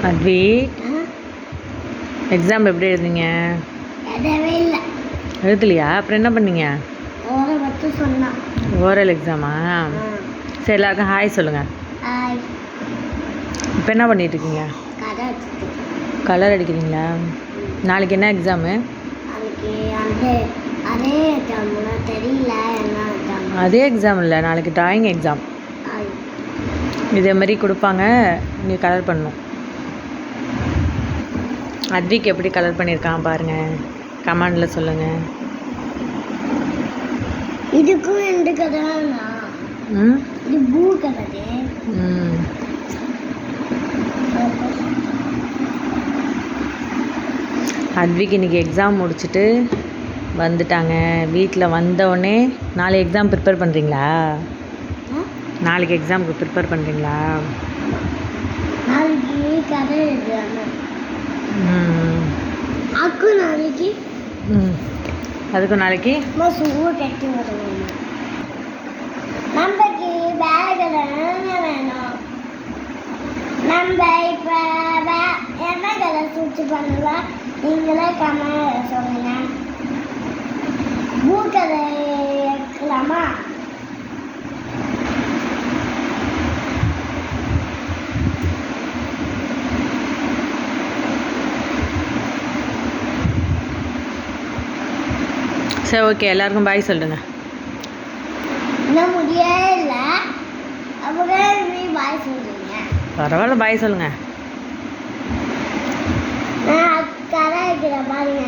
அட்வீட், exam எப்படி எழுதுனீங்க? எழுதலையா? அப்புறம் என்ன பண்ணீங்க? ஓரல் எக்ஸாமா? சரி, எல்லாருக்கும் ஹாய் சொல்லுங்கள். இப்போ என்ன பண்ணிட்டு இருக்கீங்க? கலர் அடிக்கிறீங்களா? நாளைக்கு என்ன எக்ஸாமு? அதே எக்ஸாம் இல்லை, நாளைக்கு ட்ராயிங் எக்ஸாம். இதே மாதிரி கொடுப்பாங்க, நீ கலர் பண்ணணும். அத்விக் எப்படி கலர் பண்ணியிருக்கான் பாருங்கள், கமெண்டில் சொல்லுங்கள். இதுக்கும் எந்த கலர்னா? இது ப்ளூ கலர். அத்விக் இன்றைக்கி எக்ஸாம் முடிச்சுட்டு வந்துட்டாங்க. வீட்டில் வந்தவுடனே நாளைக்கு எக்ஸாம் ப்ரிப்பேர் பண்ணுறீங்களா? நாளைக்கு எக்ஸாமுக்கு ப்ரிப்பேர் பண்ணுறீங்களா? நாளைக்கு கதை எழுதுறாங்க. நாளைக்கு அதுக்கும் நாளைக்கு நமக்கு பேக் வேணும். நம்ம இப்போ என்ன கலர் சூழ்ச்சி பண்ணலாம்? நீங்களே கமெண்ட் சொல்லுங்க. ப்ளூ கலர் எடுக்கலாமா? சரி, ஓகே, எல்லாருக்கும் பாய் சொல்லுங்க. இன்னும் முடியல, அப்புறம் பாய் சொல்லுங்க. பரவாயில்ல, பாய் சொல்லுங்க. கதை இருக்கிற பாருங்க.